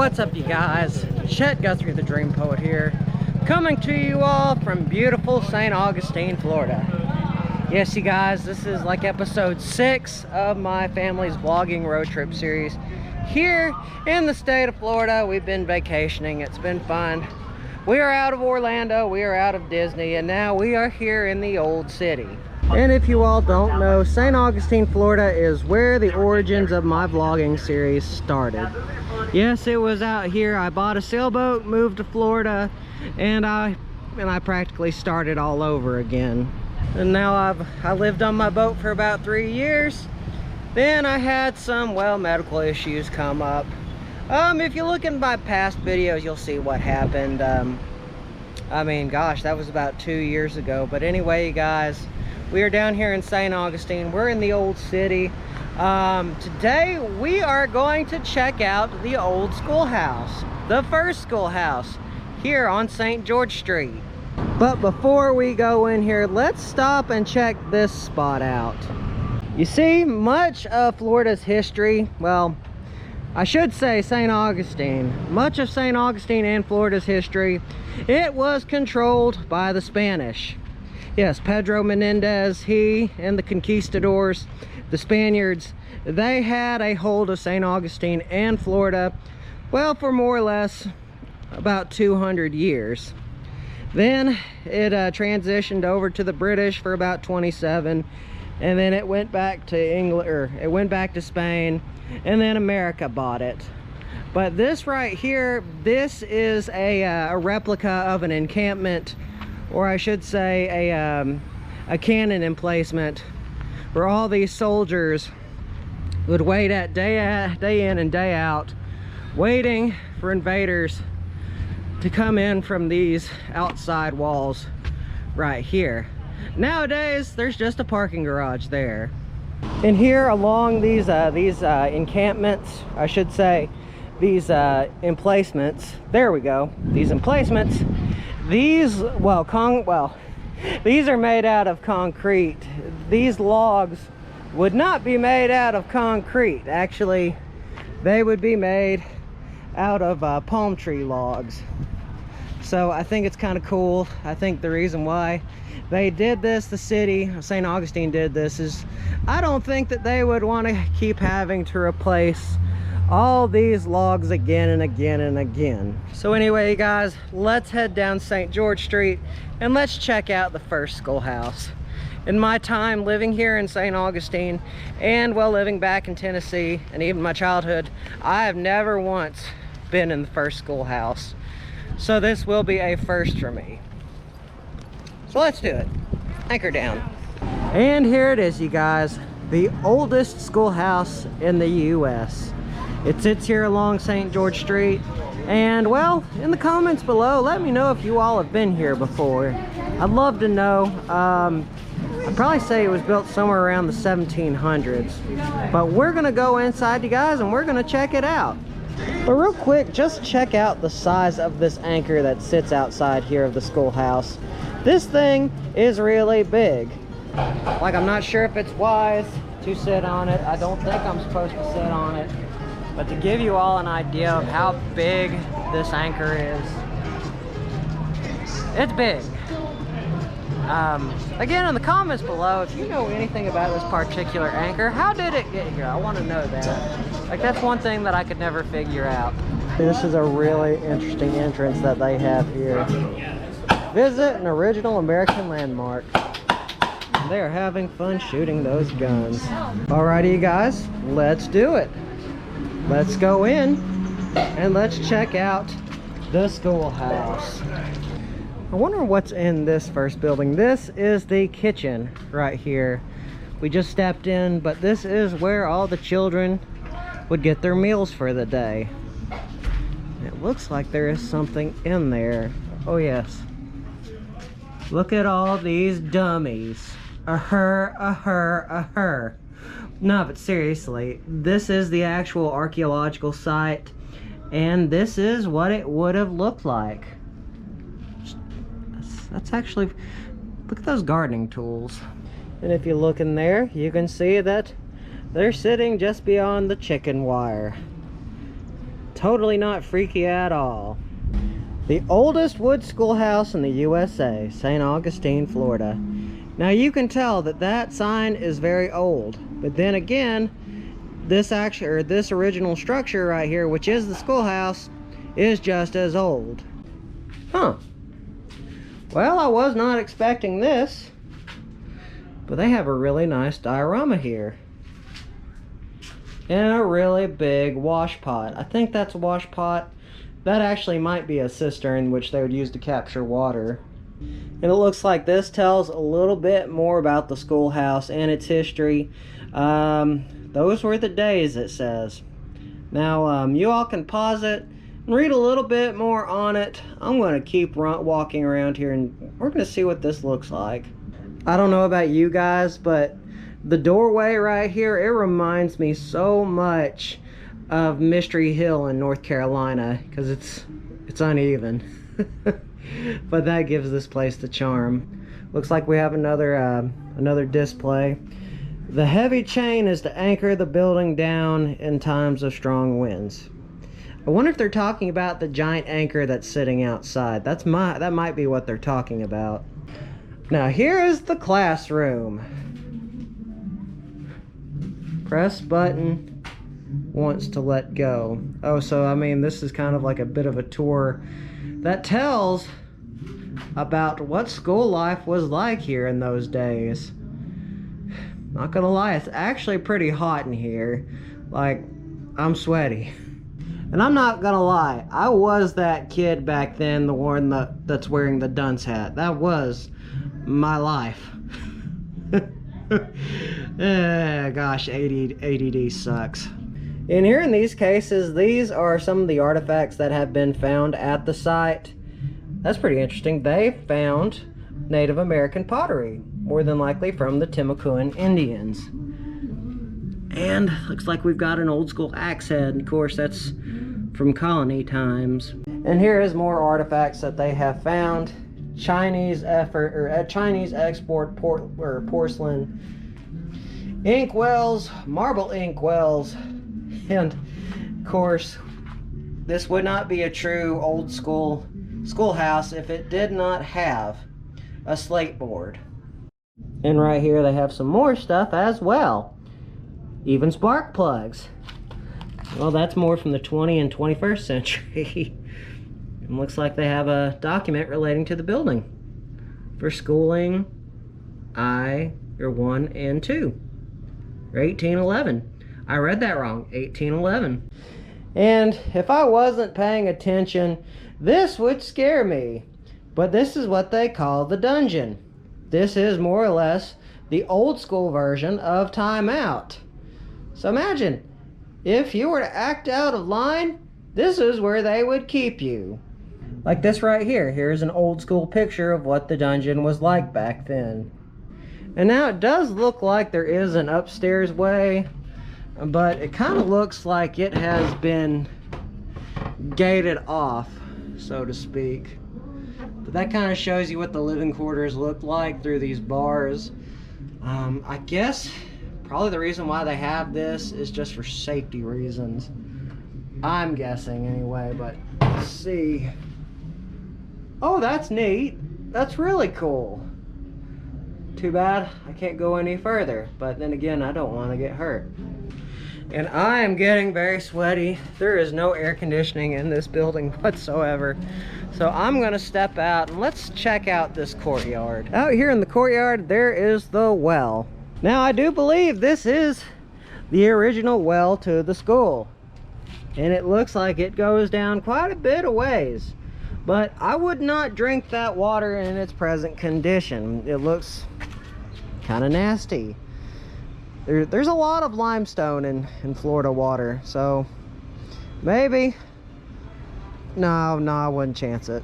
What's up, you guys? Chet-Guthrie, the Dream Poet here, coming to you all from beautiful St. Augustine, Florida. Yes, you guys, this is like episode 6 of my family's vlogging road trip series. Here in the state of Florida, we've been vacationing. It's been fun. We are out of Orlando, we are out of Disney, and now we are here in the old city. And if you all don't know, St. Augustine, Florida is where the origins of my vlogging series started. Yes, it was out here. I bought a sailboat, moved to Florida, and I practically started all over again. And now I lived on my boat for about 3 years. Then I had some, well, medical issues come up. If you look in my past videos, you'll see what happened. I mean, gosh, that was about 2 years ago. But anyway, you guys, we are down here in St. Augustine. We're in the old city. Today we are going to check out the old schoolhouse, the first schoolhouse here on St. George Street. But before we go in here, let's stop and check this spot out. You see, much of Florida's history, well, I should say St. Augustine, much of St. Augustine and Florida's history, it was controlled by the Spanish. Yes, Pedro Menendez, he and the conquistadors, the Spaniards, they had a hold of St. Augustine and Florida, well, for more or less about 200 years. Then it transitioned over to the British for about 27, and then it went back to England, or it went back to Spain, and then America bought it. But this right here, this is a replica of an encampment, or I should say a cannon emplacement, where all these soldiers would wait at day in and day out, waiting for invaders to come in from these outside walls right here. Nowadays, there's just a parking garage there. And here along these encampments, I should say, these emplacements, there we go, these emplacements, these, these are made out of concrete. These logs would not be made out of concrete. Actually, they would be made out of palm tree logs. So I think it's kind of cool. I think the reason why they did this, the city of St. Augustine did this, is I don't think that they would want to keep having to replace all these logs again and again and again. So anyway, guys, let's head down St. George Street and let's check out the first schoolhouse. In my time living here in St. Augustine, and well, living back in Tennessee, and even my childhood, I have never once been in the first schoolhouse. So this will be a first for me. So let's do it. Anchor down. And here it is, you guys, the oldest schoolhouse in the U.S. It sits here along St. George Street, and well, in the comments below, let me know if you all have been here before. I'd love to know. I'd probably say it was built somewhere around the 1700s, but we're gonna go inside, you guys, and we're gonna check it out. But real quick, just check out the size of this anchor that sits outside here of the schoolhouse. This thing is really big. Like, I'm not sure if it's wise to sit on it. I don't think I'm supposed to sit on it. But to give you all an idea of how big this anchor is, it's big. Again, in the comments below, if you know anything about this particular anchor, how did it get here? I want to know that. Like, that's one thing that I could never figure out. This is a really interesting entrance that they have here. Visit an original American landmark. They're having fun shooting those guns. Alrighty, you guys, let's do it. Let's go in and let's check out the schoolhouse. I wonder what's in this first building. This is the kitchen right here. We just stepped in, but this is where all the children would get their meals for the day. It looks like there is something in there. Oh yes. Look at all these dummies. A-her. No, but seriously, this is the actual archaeological site, and this is what it would have looked like. That's actually, look at those gardening tools. And if you look in there, you can see that they're sitting just beyond the chicken wire. Totally not freaky at all. The oldest wood schoolhouse in the USA, St. Augustine, Florida. Now you can tell that that sign is very old, but then again, this original structure right here, which is the schoolhouse, is just as old. Huh. Well, I was not expecting this, but they have a really nice diorama here. And a really big wash pot. I think that's a wash pot. That actually might be a cistern which they would use to capture water. And it looks like this tells a little bit more about the schoolhouse and its history. Those were the days, it says. Now, you all can pause it and read a little bit more on it. I'm going to keep walking around here and we're going to see what this looks like. I don't know about you guys, but the doorway right here, it reminds me so much of Mystery Hill in North Carolina because it's uneven. But that gives this place the charm. Looks like we have another display. The heavy chain is to anchor the building down in times of strong winds. I wonder if they're talking about the giant anchor that's sitting outside. That might be what they're talking about. Now here is the classroom. Press button wants to let go. Oh, so I mean this is kind of like a bit of a tour that tells about what school life was like here in those days. Not gonna lie, it's actually pretty hot in here. Like, I'm sweaty. And I'm not gonna lie, I was that kid back then, the one that's wearing the dunce hat. That was my life. Gosh, ADD sucks. And here in these cases, these are some of the artifacts that have been found at the site. That's pretty interesting. They found Native American pottery, more than likely from the Timucuan Indians. And looks like we've got an old school axe head, and of course that's from colony times. And here is more artifacts that they have found. Chinese export porcelain, ink wells, marble ink wells, and of course this would not be a true old schoolhouse if it did not have a slate board. And right here they have some more stuff as well, even spark plugs. Well, that's more from the 20th and 21st century. It looks like they have a document relating to the building for schooling year 1 and 2, or 1811. I read that wrong, 1811. And if I wasn't paying attention, this would scare me. But this is what they call the dungeon. This is more or less the old school version of Time Out. So imagine, if you were to act out of line, this is where they would keep you. Like this right here. Here's an old school picture of what the dungeon was like back then. And now it does look like there is an upstairs way, but it kind of looks like it has been gated off, so to speak. But that kind of shows you what the living quarters look like through these bars. I guess probably the reason why they have this is just for safety reasons. I'm guessing anyway, but let's see. Oh, that's neat. That's really cool. Too bad I can't go any further, but then again, I don't want to get hurt. And I am getting very sweaty. There is no air conditioning in this building whatsoever. So I'm gonna step out and let's check out this courtyard. Out here in the courtyard, there is the well. Now I do believe this is the original well to the school. And it looks like it goes down quite a bit of ways. But I would not drink that water in its present condition. It looks kind of nasty. There's a lot of limestone in Florida water, so maybe. No, I wouldn't chance it.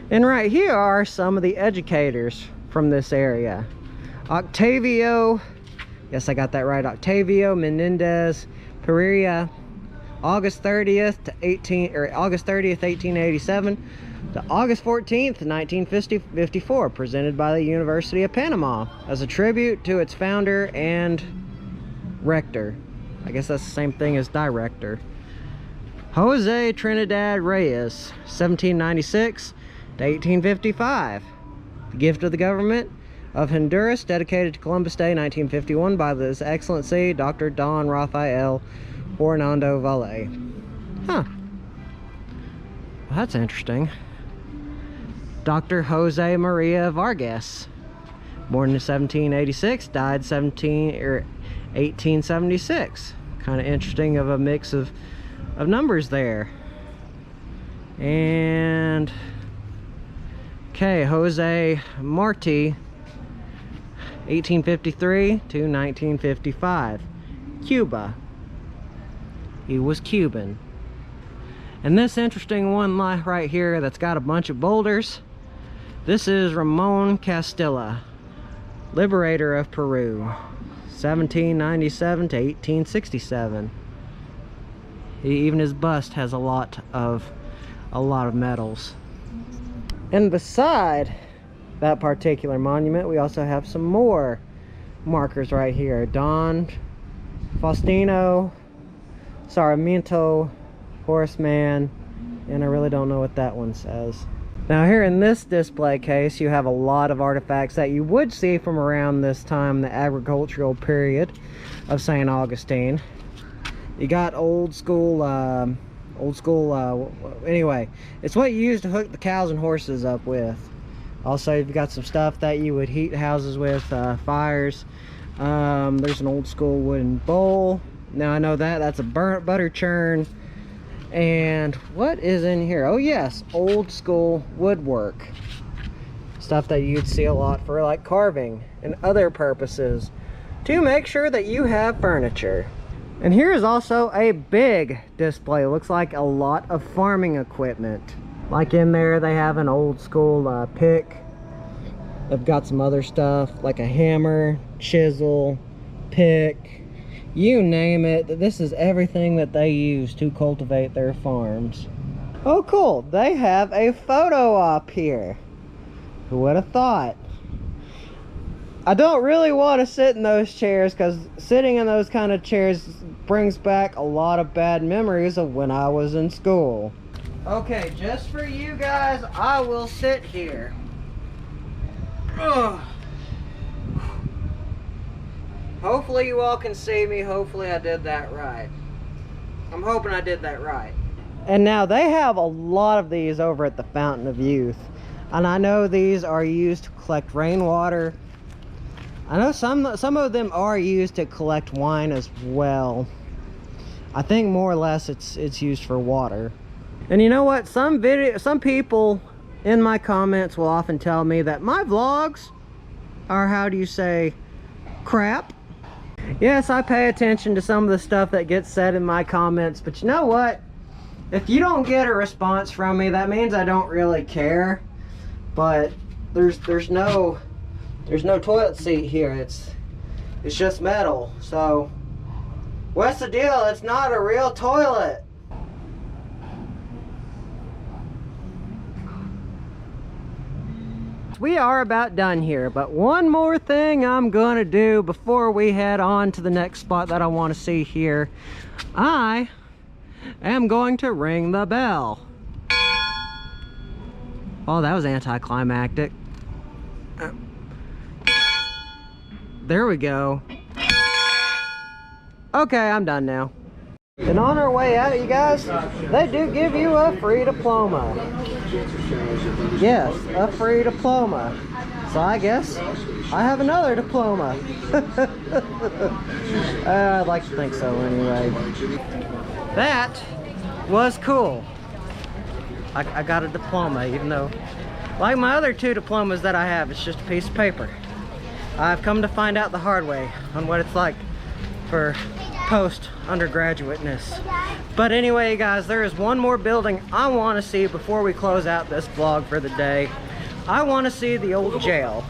And right here are some of the educators from this area. Octavio, yes, I got that right, Octavio Menendez Pereira, August 30th, 1887 to August 14th, 1954, presented by the University of Panama as a tribute to its founder and rector. I guess that's the same thing as director. Jose Trinidad Reyes, 1796 to 1855. The gift of the government of Honduras, dedicated to Columbus Day 1951 by His Excellency Dr. Don Rafael Orlando Valle. Huh. Well, that's interesting. Dr. Jose Maria Vargas, born in 1786, died 1876. Kind of interesting of a mix of numbers there. And okay, Jose Marti, 1853 to 1955, Cuba. He was Cuban. And this interesting one right here that's got a bunch of boulders, this is Ramon Castilla, liberator of Peru, 1797 to 1867. Even his bust has a lot of medals. And beside that particular monument, we also have some more markers right here. Don Faustino Sarmiento, horseman, and I really don't know what that one says. Now here in this display case, you have a lot of artifacts that you would see from around this time, the agricultural period of St. Augustine. You got old school, anyway, it's what you use to hook the cows and horses up with. Also, you've got some stuff that you would heat houses with, fires. There's an old school wooden bowl. Now I know that's a burnt butter churn. And what is in here? Oh yes, old school woodwork. Stuff that you'd see a lot for like carving and other purposes to make sure that you have furniture. And here is also a big display. It looks like a lot of farming equipment. Like in there they have an old school pick. They've got some other stuff like a hammer, chisel, pick, you name it. This is everything that they use to cultivate their farms. Oh cool, they have a photo op here. Who would have thought? I don't really want to sit in those chairs because sitting in those kind of chairs brings back a lot of bad memories of when I was in school. Okay, just for you guys, I will sit here. Ugh. Hopefully you all can see me. Hopefully I did that right. I'm hoping I did that right. And now they have a lot of these over at the Fountain of Youth. And I know these are used to collect rainwater. I know some of them are used to collect wine as well. I think more or less it's used for water. And you know what? Some people in my comments will often tell me that my vlogs are, how do you say, crap. Yes, I pay attention to some of the stuff that gets said in my comments, but you know what? If you don't get a response from me, that means I don't really care. But there's no toilet seat here. It's just metal. So what's the deal? It's not a real toilet. We are about done here, but one more thing I'm gonna do before we head on to the next spot that I want to see here. I am going to ring the bell. Oh, that was anticlimactic. There we go. Okay, I'm done now. And on our way out, you guys, they do give you a free diploma. Yes, a free diploma. So I guess I have another diploma. I'd like to think so anyway. That was cool. I got a diploma, even though, like my other two diplomas that I have, it's just a piece of paper. I've come to find out the hard way on what it's like for post-undergraduateness. But anyway, guys, there is one more building I want to see before we close out this vlog for the day. I want to see the old jail.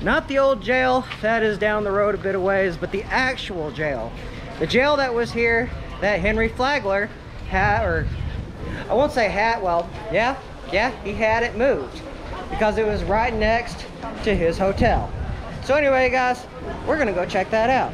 Not the old jail that is down the road a bit of ways, but the actual jail. The jail that was here that Henry Flagler had, or I won't say had, well, yeah, he had it moved because it was right next to his hotel. So anyway, guys, we're gonna go check that out.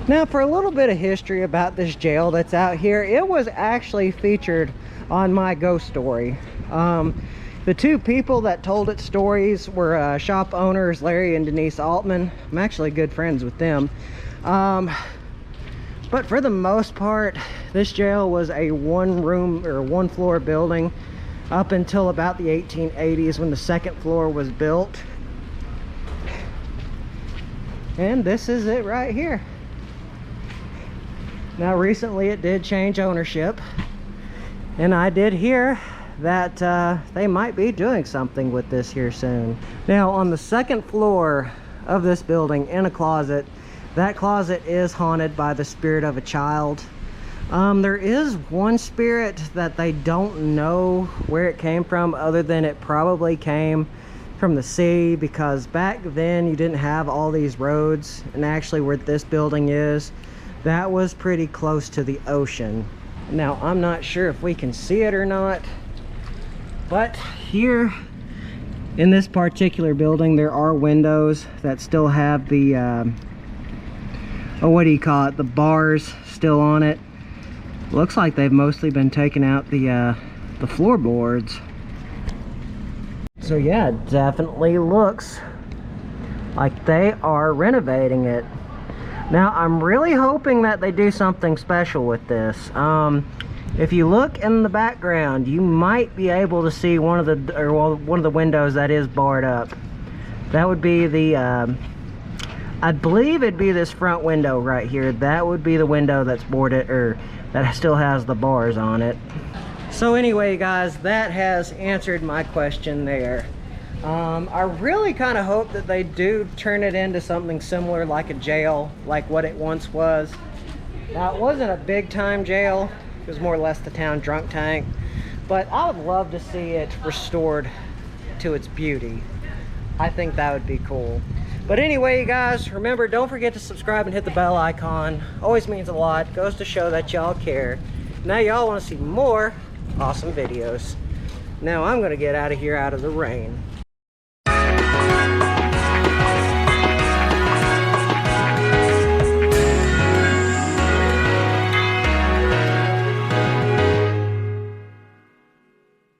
Now, for a little bit of history about this jail that's out here, it was actually featured on my ghost story. The two people that told its stories were shop owners Larry and Denise Altman. I'm actually good friends with them. But for the most part, this jail was a one-room or one-floor building up until about the 1880s when the second floor was built. And this is it right here. Now, recently it did change ownership, and I did hear that they might be doing something with this here soon. Now, on the second floor of this building, in a closet, that closet is haunted by the spirit of a child. There is one spirit that they don't know where it came from, other than it probably came from the sea, because back then you didn't have all these roads, and actually where this building is, that was pretty close to the ocean. Now, I'm not sure if we can see it or not, but here in this particular building there are windows that still have the what do you call it, the bars still on it. Looks like they've mostly been taking out the floorboards. So yeah, it definitely looks like they are renovating it. Now, I'm really hoping that they do something special with this. If you look in the background, you might be able to see one of the windows that is barred up. That would be the I believe it'd be this front window right here. That would be the window that's boarded, or that still has the bars on it. So anyway, guys, that has answered my question there. I really kind of hope that they do turn it into something similar, like a jail, like what it once was. Now, it wasn't a big time jail. It was more or less the town drunk tank. But I would love to see it restored to its beauty. I think that would be cool. But anyway, you guys, remember, don't forget to subscribe and hit the bell icon. Always means a lot. Goes to show that y'all care. Now y'all want to see more awesome videos. Now I'm going to get out of here out of the rain.